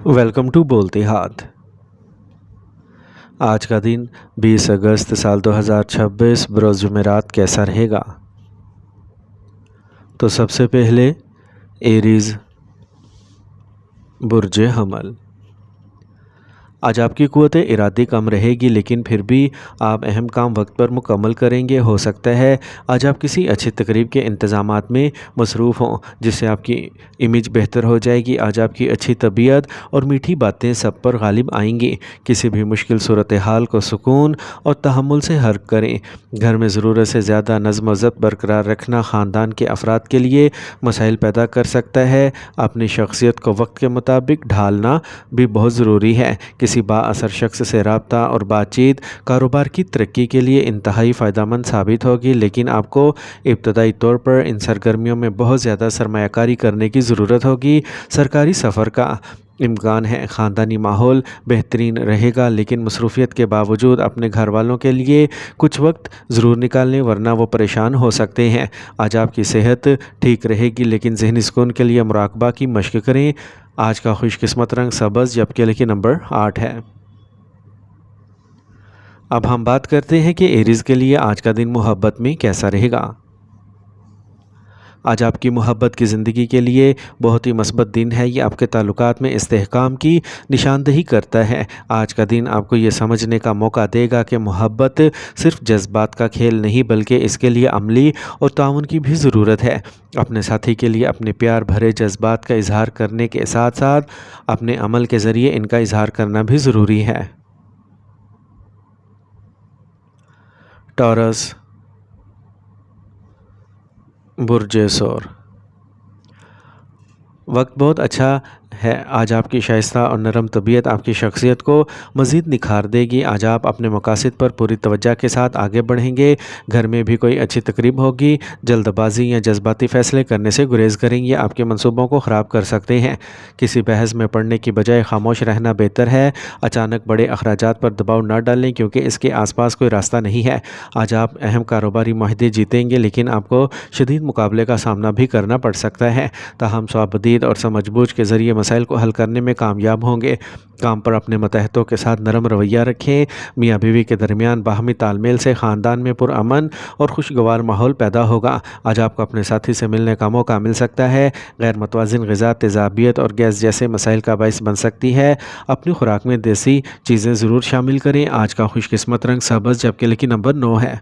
Welcome to بولتے ہاتھ۔ آج کا دن 20 اگست سال 2026 بروز جمعرات کیسا رہے گا؟ تو سب سے پہلے ایریز برج حمل۔ آج آپ کی قوت ارادی کم رہے گی، لیکن پھر بھی آپ اہم کام وقت پر مکمل کریں گے۔ ہو سکتا ہے آج آپ کسی اچھی تقریب کے انتظامات میں مصروف ہوں، جس سے آپ کی امیج بہتر ہو جائے گی۔ آج آپ کی اچھی طبیعت اور میٹھی باتیں سب پر غالب آئیں گی۔ کسی بھی مشکل صورتحال کو سکون اور تحمل سے حل کریں۔ گھر میں ضرورت سے زیادہ نظم و ضبط برقرار رکھنا خاندان کے افراد کے لیے مسائل پیدا کر سکتا ہے۔ اپنی شخصیت کو وقت کے مطابق ڈھالنا بھی بہت ضروری ہے۔ کسی با اثر شخص سے رابطہ اور بات چیت کاروبار کی ترقی کے لیے انتہائی فائدہ مند ثابت ہوگی، لیکن آپ کو ابتدائی طور پر ان سرگرمیوں میں بہت زیادہ سرمایہ کاری کرنے کی ضرورت ہوگی۔ سرکاری سفر کا امکان ہے۔ خاندانی ماحول بہترین رہے گا، لیکن مصروفیت کے باوجود اپنے گھر والوں کے لیے کچھ وقت ضرور نکالیں، ورنہ وہ پریشان ہو سکتے ہیں۔ آج آپ کی صحت ٹھیک رہے گی، لیکن ذہنی سکون کے لیے مراقبہ کی مشق کریں۔ آج کا خوش قسمت رنگ سبز جبکہ لکی نمبر 8 ہے۔ اب ہم بات کرتے ہیں کہ ایریز کے لیے آج کا دن محبت میں کیسا رہے گا۔ آج آپ کی محبت کی زندگی کے لیے بہت ہی مثبت دن ہے۔ یہ آپ کے تعلقات میں استحکام کی نشاندہی کرتا ہے۔ آج کا دن آپ کو یہ سمجھنے کا موقع دے گا کہ محبت صرف جذبات کا کھیل نہیں، بلکہ اس کے لیے عملی اور تعاون کی بھی ضرورت ہے۔ اپنے ساتھی کے لیے اپنے پیار بھرے جذبات کا اظہار کرنے کے ساتھ ساتھ اپنے عمل کے ذریعے ان کا اظہار کرنا بھی ضروری ہے۔ ٹورس برج سور۔ وقت بہت اچھا ہے۔ آج آپ کی شائستہ اور نرم طبیعت آپ کی شخصیت کو مزید نکھار دے گی۔ آج آپ اپنے مقاصد پر پوری توجہ کے ساتھ آگے بڑھیں گے۔ گھر میں بھی کوئی اچھی تقریب ہوگی۔ جلد بازی یا جذباتی فیصلے کرنے سے گریز کریں گے، آپ کے منصوبوں کو خراب کر سکتے ہیں۔ کسی بحث میں پڑنے کی بجائے خاموش رہنا بہتر ہے۔ اچانک بڑے اخراجات پر دباؤ نہ ڈالیں، کیونکہ اس کے آس پاس کوئی راستہ نہیں ہے۔ آج آپ اہم کاروباری معاہدے جیتیں گے، لیکن آپ کو شدید مقابلے کا سامنا بھی کرنا پڑ سکتا ہے۔ تاہم صوابدید اور سمجھ بوجھ کے ذریعے مسائل کو حل کرنے میں کامیاب ہوں گے۔ کام پر اپنے ماتحتوں کے ساتھ نرم رویہ رکھیں۔ میاں بیوی کے درمیان باہمی تال میل سے خاندان میں پرامن اور خوشگوار ماحول پیدا ہوگا۔ آج آپ کو اپنے ساتھی سے ملنے کا موقع مل سکتا ہے۔ غیر متوازن غذا تیزابیت اور گیس جیسے مسائل کا باعث بن سکتی ہے۔ اپنی خوراک میں دیسی چیزیں ضرور شامل کریں۔ آج کا خوش قسمت رنگ سبز جبکہ لکی نمبر 9 ہے۔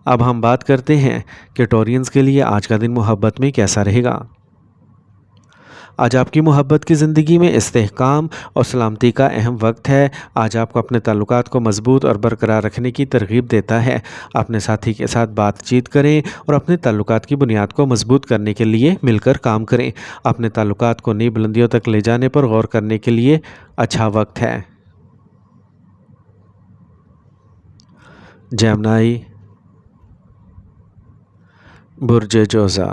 اب ہم بات کرتے ہیں کہ ٹورینز کے لیے آج کا دن محبت میں کیسا رہے گا۔ آج آپ کی محبت کی زندگی میں استحکام اور سلامتی کا اہم وقت ہے۔ آج آپ کو اپنے تعلقات کو مضبوط اور برقرار رکھنے کی ترغیب دیتا ہے۔ اپنے ساتھی کے ساتھ بات چیت کریں اور اپنے تعلقات کی بنیاد کو مضبوط کرنے کے لیے مل کر کام کریں۔ اپنے تعلقات کو نئی بلندیوں تک لے جانے پر غور کرنے کے لیے اچھا وقت ہے۔ جیمنائی برج جوزا۔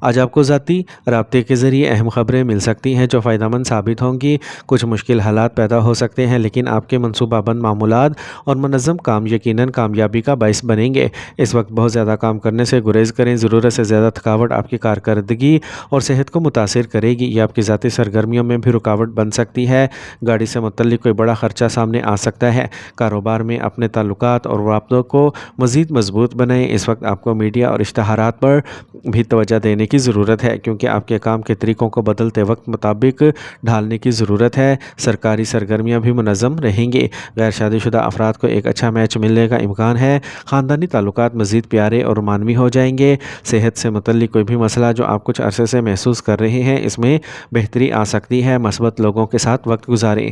آج آپ کو ذاتی رابطے کے ذریعے اہم خبریں مل سکتی ہیں جو فائدہ مند ثابت ہوں گی۔ کچھ مشکل حالات پیدا ہو سکتے ہیں، لیکن آپ کے منصوبہ بند معمولات اور منظم کام یقیناً کامیابی کا باعث بنیں گے۔ اس وقت بہت زیادہ کام کرنے سے گریز کریں۔ ضرورت سے زیادہ تھکاوٹ آپ کی کارکردگی اور صحت کو متاثر کرے گی۔ یہ آپ کی ذاتی سرگرمیوں میں بھی رکاوٹ بن سکتی ہے۔ گاڑی سے متعلق کوئی بڑا خرچہ سامنے آ سکتا ہے۔ کاروبار میں اپنے تعلقات اور رابطوں کو مزید مضبوط بنائیں۔ اس وقت آپ کو میڈیا اور اشتہارات پر بھی توجہ دینے کی ضرورت ہے، کیونکہ آپ کے کام کے طریقوں کو بدلتے وقت مطابق ڈھالنے کی ضرورت ہے۔ سرکاری سرگرمیاں بھی منظم رہیں گی۔ غیر شادی شدہ افراد کو ایک اچھا میچ ملنے کا امکان ہے۔ خاندانی تعلقات مزید پیارے اور رومانوی ہو جائیں گے۔ صحت سے متعلق کوئی بھی مسئلہ جو آپ کچھ عرصے سے محسوس کر رہے ہیں، اس میں بہتری آ سکتی ہے۔ مثبت لوگوں کے ساتھ وقت گزاریں۔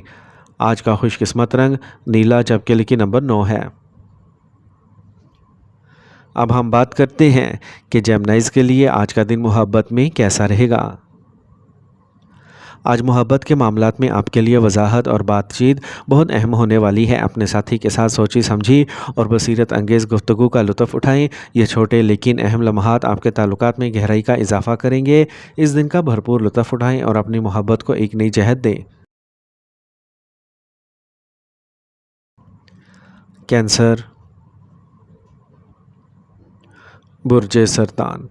آج کا خوش قسمت رنگ نیلا جبکہ لکی نمبر 9 ہے۔ اب ہم بات کرتے ہیں کہ جیمنائز کے لیے آج کا دن محبت میں کیسا رہے گا۔ آج محبت کے معاملات میں آپ کے لیے وضاحت اور بات چیت بہت اہم ہونے والی ہے۔ اپنے ساتھی کے ساتھ سوچی سمجھی اور بصیرت انگیز گفتگو کا لطف اٹھائیں۔ یہ چھوٹے لیکن اہم لمحات آپ کے تعلقات میں گہرائی کا اضافہ کریں گے۔ اس دن کا بھرپور لطف اٹھائیں اور اپنی محبت کو ایک نئی جہت دیں۔ کینسر برج سرطان۔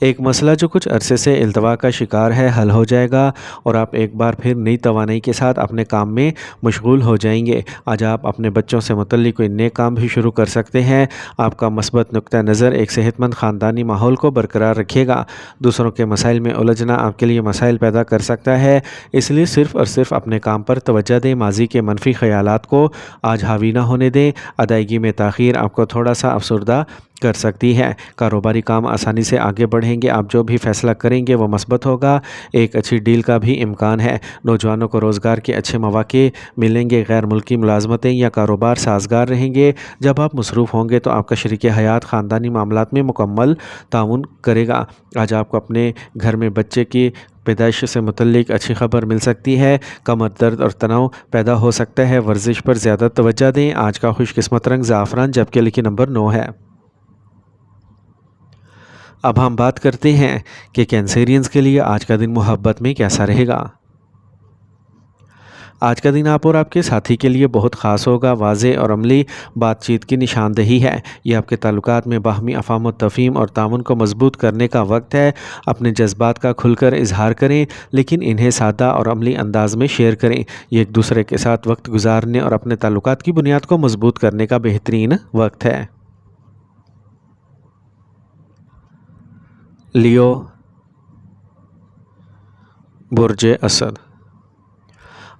ایک مسئلہ جو کچھ عرصے سے التوا کا شکار ہے حل ہو جائے گا اور آپ ایک بار پھر نئی توانائی کے ساتھ اپنے کام میں مشغول ہو جائیں گے۔ آج آپ اپنے بچوں سے متعلق کوئی نئے کام بھی شروع کر سکتے ہیں۔ آپ کا مثبت نقطہ نظر ایک صحت مند خاندانی ماحول کو برقرار رکھے گا۔ دوسروں کے مسائل میں الجھنا آپ کے لیے مسائل پیدا کر سکتا ہے، اس لیے صرف اور صرف اپنے کام پر توجہ دیں۔ ماضی کے منفی خیالات کو آج حاوی نہ ہونے دیں۔ ادائیگی میں تاخیر آپ کو تھوڑا سا افسردہ کر سکتی ہے۔ کاروباری کام آسانی سے آگے بڑھیں گے۔ آپ جو بھی فیصلہ کریں گے وہ مثبت ہوگا۔ ایک اچھی ڈیل کا بھی امکان ہے۔ نوجوانوں کو روزگار کے اچھے مواقع ملیں گے۔ غیر ملکی ملازمتیں یا کاروبار سازگار رہیں گے۔ جب آپ مصروف ہوں گے تو آپ کا شریک حیات خاندانی معاملات میں مکمل تعاون کرے گا۔ آج آپ کو اپنے گھر میں بچے کی پیدائش سے متعلق اچھی خبر مل سکتی ہے۔ کمر درد اور تناؤ پیدا ہو سکتا ہے۔ ورزش پر زیادہ توجہ دیں۔ آج کا خوش قسمت رنگ زعفران جبکہ لکی نمبر 9 ہے۔ اب ہم بات کرتے ہیں کہ کینسیرینز کے لیے آج کا دن محبت میں کیسا رہے گا۔ آج کا دن آپ اور آپ کے ساتھی کے لیے بہت خاص ہوگا۔ واضح اور عملی بات چیت کی نشاندہی ہے۔ یہ آپ کے تعلقات میں باہمی افہام و تفہیم اور تعاون کو مضبوط کرنے کا وقت ہے۔ اپنے جذبات کا کھل کر اظہار کریں، لیکن انہیں سادہ اور عملی انداز میں شیئر کریں۔ یہ ایک دوسرے کے ساتھ وقت گزارنے اور اپنے تعلقات کی بنیاد کو مضبوط کرنے کا بہترین وقت ہے۔ لیو، برج اسد۔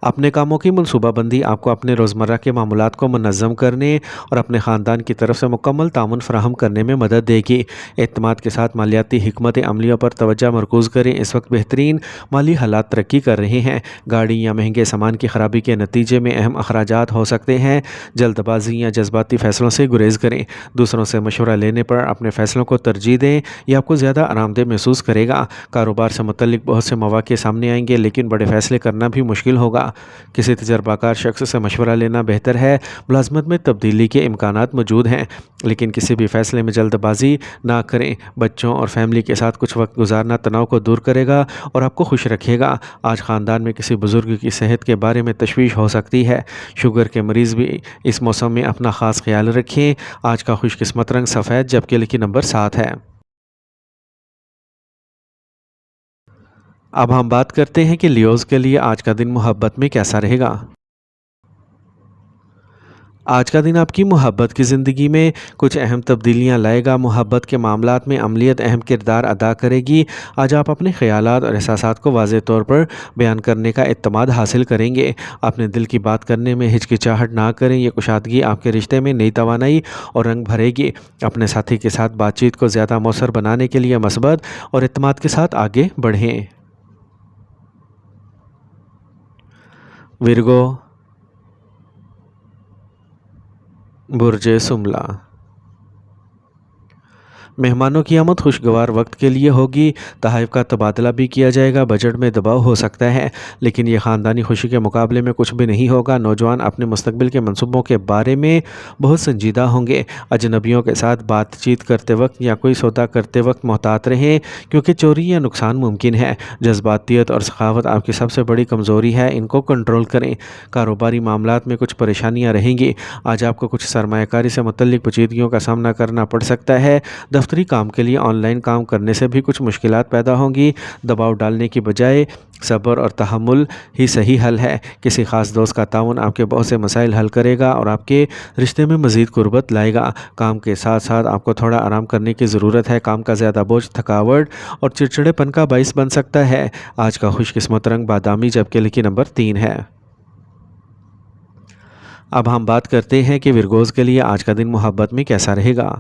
اپنے کاموں کی منصوبہ بندی آپ کو اپنے روزمرہ کے معاملات کو منظم کرنے اور اپنے خاندان کی طرف سے مکمل تعاون فراہم کرنے میں مدد دے گی۔ اعتماد کے ساتھ مالیاتی حکمت عملیوں پر توجہ مرکوز کریں۔ اس وقت بہترین مالی حالات ترقی کر رہے ہیں۔ گاڑی یا مہنگے سامان کی خرابی کے نتیجے میں اہم اخراجات ہو سکتے ہیں۔ جلد بازی یا جذباتی فیصلوں سے گریز کریں۔ دوسروں سے مشورہ لینے پر اپنے فیصلوں کو ترجیح دیں۔ یہ آپ کو زیادہ آرام دہ محسوس کرے گا۔ کاروبار سے متعلق بہت سے مواقع سامنے آئیں گے، لیکن بڑے فیصلے کرنا بھی مشکل ہوگا۔ کسی تجربہ کار شخص سے مشورہ لینا بہتر ہے۔ ملازمت میں تبدیلی کے امکانات موجود ہیں، لیکن کسی بھی فیصلے میں جلد بازی نہ کریں۔ بچوں اور فیملی کے ساتھ کچھ وقت گزارنا تناؤ کو دور کرے گا اور آپ کو خوش رکھے گا۔ آج خاندان میں کسی بزرگ کی صحت کے بارے میں تشویش ہو سکتی ہے۔ شوگر کے مریض بھی اس موسم میں اپنا خاص خیال رکھیں۔ آج کا خوش قسمت رنگ سفید جبکہ لکی نمبر 7 ہے۔ اب ہم بات کرتے ہیں کہ لیوز کے لیے آج کا دن محبت میں کیسا رہے گا۔ آج کا دن آپ کی محبت کی زندگی میں کچھ اہم تبدیلیاں لائے گا۔ محبت کے معاملات میں عملیت اہم کردار ادا کرے گی۔ آج آپ اپنے خیالات اور احساسات کو واضح طور پر بیان کرنے کا اعتماد حاصل کریں گے۔ اپنے دل کی بات کرنے میں ہچکچاہٹ نہ کریں۔ یہ کشادگی آپ کے رشتے میں نئی توانائی اور رنگ بھرے گی۔ اپنے ساتھی کے ساتھ بات چیت کو زیادہ مؤثر بنانے کے لیے مثبت اور اعتماد کے ساتھ آگے بڑھیں۔ ورگو، برج سملہ۔ مہمانوں کی آمد خوشگوار وقت کے لیے ہوگی۔ تحائف کا تبادلہ بھی کیا جائے گا۔ بجٹ میں دباؤ ہو سکتا ہے، لیکن یہ خاندانی خوشی کے مقابلے میں کچھ بھی نہیں ہوگا۔ نوجوان اپنے مستقبل کے منصوبوں کے بارے میں بہت سنجیدہ ہوں گے۔ اجنبیوں کے ساتھ بات چیت کرتے وقت یا کوئی سودا کرتے وقت محتاط رہیں، کیونکہ چوری یا نقصان ممکن ہے۔ جذباتیت اور سخاوت آپ کی سب سے بڑی کمزوری ہے، ان کو کنٹرول کریں۔ کاروباری معاملات میں کچھ پریشانیاں رہیں گی۔ آج آپ کو کچھ سرمایہ کاری سے متعلق پیچیدگیوں کا سامنا کرنا پڑ سکتا ہے۔ دفتری کام کے لیے آن لائن کام کرنے سے بھی کچھ مشکلات پیدا ہوں گی۔ دباؤ ڈالنے کی بجائے صبر اور تحمل ہی صحیح حل ہے۔ کسی خاص دوست کا تعاون آپ کے بہت سے مسائل حل کرے گا اور آپ کے رشتے میں مزید قربت لائے گا۔ کام کے ساتھ ساتھ آپ کو تھوڑا آرام کرنے کی ضرورت ہے۔ کام کا زیادہ بوجھ تھکاوٹ اور چڑچڑے پن کا باعث بن سکتا ہے۔ آج کا خوش قسمت رنگ بادامی جبکہ لکی نمبر 3 ہے۔ اب ہم بات کرتے ہیں کہ ورگوز کے لیے آج کا دن محبت میں کیسا رہے گا۔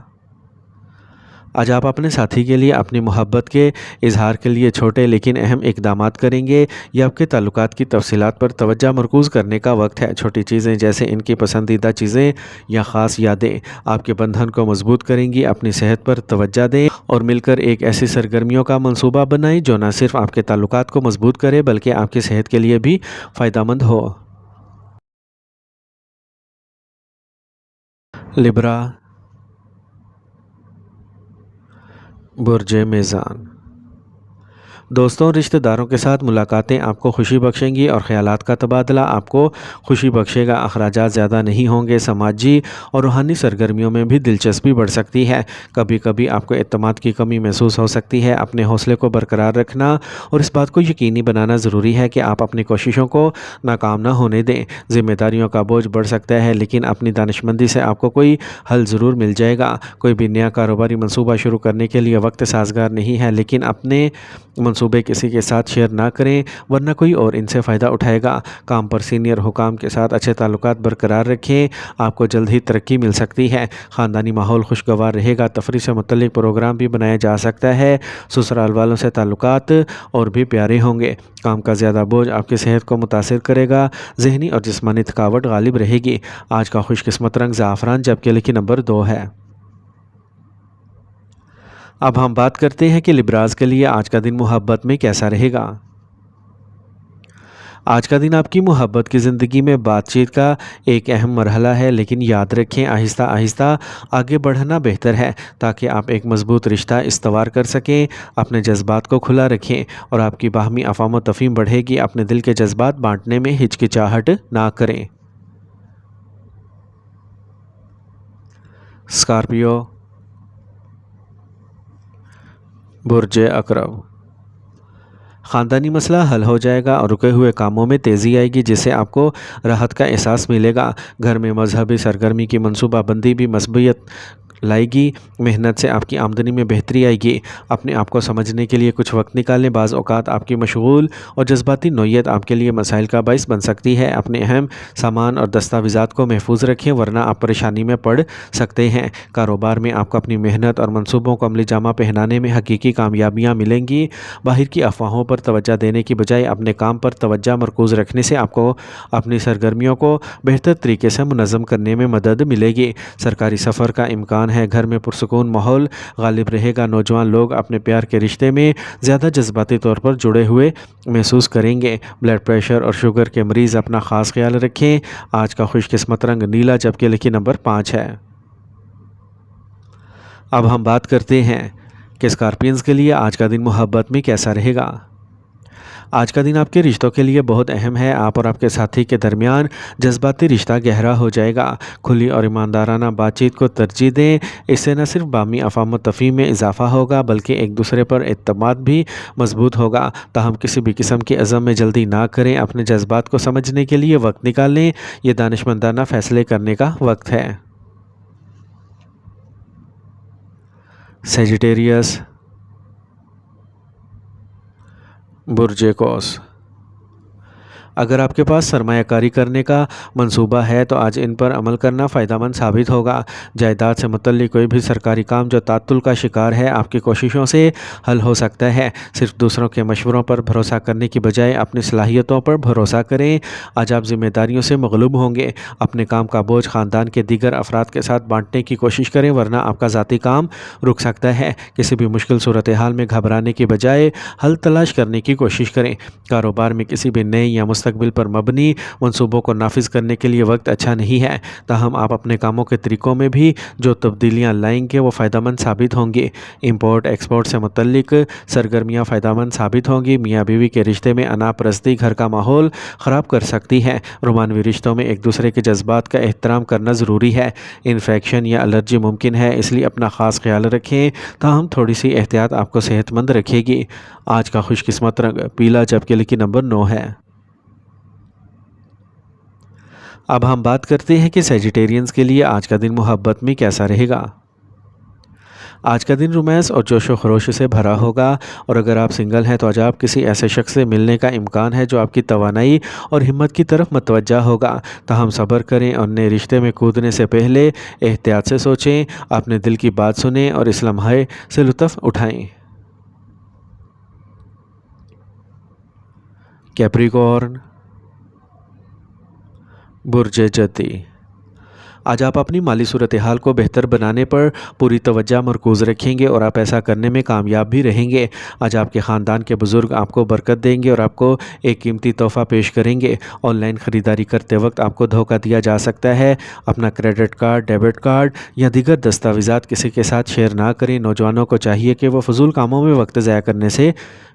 آج آپ اپنے ساتھی کے لیے اپنی محبت کے اظہار کے لیے چھوٹے لیکن اہم اقدامات کریں گے۔ یہ آپ کے تعلقات کی تفصیلات پر توجہ مرکوز کرنے کا وقت ہے۔ چھوٹی چیزیں جیسے ان کی پسندیدہ چیزیں یا خاص یادیں آپ کے بندھن کو مضبوط کریں گی۔ اپنی صحت پر توجہ دیں اور مل کر ایک ایسی سرگرمیوں کا منصوبہ بنائیں جو نہ صرف آپ کے تعلقات کو مضبوط کرے بلکہ آپ کی صحت کے لیے بھی فائدہ مند ہو۔ لبرا، برج میزان۔ دوستوں اور رشتہ داروں کے ساتھ ملاقاتیں آپ کو خوشی بخشیں گی اور خیالات کا تبادلہ آپ کو خوشی بخشے گا۔ اخراجات زیادہ نہیں ہوں گے۔ سماجی اور روحانی سرگرمیوں میں بھی دلچسپی بڑھ سکتی ہے۔ کبھی کبھی آپ کو اعتماد کی کمی محسوس ہو سکتی ہے۔ اپنے حوصلے کو برقرار رکھنا اور اس بات کو یقینی بنانا ضروری ہے کہ آپ اپنی کوششوں کو ناکام نہ ہونے دیں۔ ذمہ داریوں کا بوجھ بڑھ سکتا ہے، لیکن اپنی دانشمندی سے آپ کو کوئی حل ضرور مل جائے گا۔ کوئی بھی نیا کاروباری منصوبہ شروع کرنے کے لیے وقت سازگار نہیں ہے، لیکن اپنے منصوبے کسی کے ساتھ شیئر نہ کریں ورنہ کوئی اور ان سے فائدہ اٹھائے گا۔ کام پر سینئر حکام کے ساتھ اچھے تعلقات برقرار رکھیں، آپ کو جلد ہی ترقی مل سکتی ہے۔ خاندانی ماحول خوشگوار رہے گا۔ تفریح سے متعلق پروگرام بھی بنایا جا سکتا ہے۔ سسرال والوں سے تعلقات اور بھی پیارے ہوں گے۔ کام کا زیادہ بوجھ آپ کی صحت کو متاثر کرے گا۔ ذہنی اور جسمانی تھکاوٹ غالب رہے گی۔ آج کا خوش قسمت رنگ زعفران، جبکہ لکی نمبر 2 ہے۔ اب ہم بات کرتے ہیں کہ لبراز کے لیے آج کا دن محبت میں کیسا رہے گا۔ آج کا دن آپ کی محبت کی زندگی میں بات چیت کا ایک اہم مرحلہ ہے، لیکن یاد رکھیں آہستہ آہستہ آگے بڑھنا بہتر ہے تاکہ آپ ایک مضبوط رشتہ استوار کر سکیں۔ اپنے جذبات کو کھلا رکھیں اور آپ کی باہمی افہام و تفہیم بڑھے گی۔ اپنے دل کے جذبات بانٹنے میں ہچکچاہٹ نہ کریں۔ اسکارپیو، برج عقرب، خاندانی مسئلہ حل ہو جائے گا اور رکے ہوئے کاموں میں تیزی آئے گی، جس سے آپ کو راحت کا احساس ملے گا۔ گھر میں مذہبی سرگرمی کی منصوبہ بندی بھی مثبت لائے گی۔ محنت سے آپ کی آمدنی میں بہتری آئے گی۔ اپنے آپ کو سمجھنے کے لیے کچھ وقت نکالیں۔ بعض اوقات آپ کی مشغول اور جذباتی نوعیت آپ کے لیے مسائل کا باعث بن سکتی ہے۔ اپنے اہم سامان اور دستاویزات کو محفوظ رکھیں ورنہ آپ پریشانی میں پڑ سکتے ہیں۔ کاروبار میں آپ کو اپنی محنت اور منصوبوں کو عملی جامہ پہنانے میں حقیقی کامیابیاں ملیں گی۔ باہر کی افواہوں پر توجہ دینے کی بجائے اپنے کام پر توجہ مرکوز رکھنے سے آپ کو اپنی سرگرمیوں کو بہتر طریقے سے منظم کرنے میں مدد ملے گی۔ سرکاری سفر کا امکان ہے۔ گھر میں پرسکون ماحول غالب رہے گا۔ نوجوان لوگ اپنے پیار کے رشتے میں زیادہ جذباتی طور پر جڑے ہوئے محسوس کریں گے۔ بلڈ پریشر اور شوگر کے مریض اپنا خاص خیال رکھیں۔ آج کا خوش قسمت رنگ نیلا، جبکہ لکی نمبر 5 ہے۔ اب ہم بات کرتے ہیں کہ اسکارپینز کے لیے آج کا دن محبت میں کیسا رہے گا۔ آج کا دن آپ کے رشتوں کے لیے بہت اہم ہے۔ آپ اور آپ کے ساتھی کے درمیان جذباتی رشتہ گہرا ہو جائے گا۔ کھلی اور ایماندارانہ بات چیت کو ترجیح دیں۔ اس سے نہ صرف باہمی افہام و تفہیم میں اضافہ ہوگا بلکہ ایک دوسرے پر اعتماد بھی مضبوط ہوگا۔ تاہم کسی بھی قسم کے عزم میں جلدی نہ کریں۔ اپنے جذبات کو سمجھنے کے لیے وقت نکالیں۔ یہ دانشمندانہ فیصلے کرنے کا وقت ہے۔ سیجیٹیریس، برج قوس، اگر آپ کے پاس سرمایہ کاری کرنے کا منصوبہ ہے تو آج ان پر عمل کرنا فائدہ مند ثابت ہوگا۔ جائیداد سے متعلق کوئی بھی سرکاری کام جو تعطل کا شکار ہے آپ کی کوششوں سے حل ہو سکتا ہے۔ صرف دوسروں کے مشوروں پر بھروسہ کرنے کی بجائے اپنی صلاحیتوں پر بھروسہ کریں۔ آج آپ ذمہ داریوں سے مغلوب ہوں گے۔ اپنے کام کا بوجھ خاندان کے دیگر افراد کے ساتھ بانٹنے کی کوشش کریں ورنہ آپ کا ذاتی کام رک سکتا ہے۔ کسی بھی مشکل صورتحال میں گھبرانے کی بجائے حل تلاش کرنے کی کوشش کریں۔ کاروبار میں کسی بھی نئے یا مستقبل پر مبنی منصوبوں کو نافذ کرنے کے لیے وقت اچھا نہیں ہے۔ تاہم آپ اپنے کاموں کے طریقوں میں بھی جو تبدیلیاں لائیں گے وہ فائدہ مند ثابت ہوں گی۔ امپورٹ ایکسپورٹ سے متعلق سرگرمیاں فائدہ مند ثابت ہوں گی۔ میاں بیوی کے رشتے میں انا پرستی گھر کا ماحول خراب کر سکتی ہے۔ رومانوی رشتوں میں ایک دوسرے کے جذبات کا احترام کرنا ضروری ہے۔ انفیکشن یا الرجی ممکن ہے، اس لیے اپنا خاص خیال رکھیں۔ تاہم تھوڑی سی احتیاط آپ کو صحت مند رکھے گی۔ آج کا خوش قسمت رنگ پیلا، جبکہ لکی نمبر 9 ہے۔ اب ہم بات کرتے ہیں کہ سیجیٹیرینز کے لیے آج کا دن محبت میں کیسا رہے گا۔ آج کا دن رومانس اور جوش و خروش سے بھرا ہوگا، اور اگر آپ سنگل ہیں تو آج آپ کسی ایسے شخص سے ملنے کا امکان ہے جو آپ کی توانائی اور ہمت کی طرف متوجہ ہوگا۔ تاہم صبر کریں اور نئے رشتے میں کودنے سے پہلے احتیاط سے سوچیں۔ اپنے دل کی بات سنیں اور اس لمحے سے لطف اٹھائیں۔ کیپریکورن، برج جتی، آج آپ اپنی مالی صورتحال کو بہتر بنانے پر پوری توجہ مرکوز رکھیں گے اور آپ ایسا کرنے میں کامیاب بھی رہیں گے۔ آج آپ کے خاندان کے بزرگ آپ کو برکت دیں گے اور آپ کو ایک قیمتی تحفہ پیش کریں گے۔ آن لائن خریداری کرتے وقت آپ کو دھوکہ دیا جا سکتا ہے۔ اپنا کریڈٹ کارڈ، ڈیبٹ کارڈ یا دیگر دستاویزات کسی کے ساتھ شیئر نہ کریں۔ نوجوانوں کو چاہیے کہ وہ فضول کاموں میں وقت ضائع کرنے سے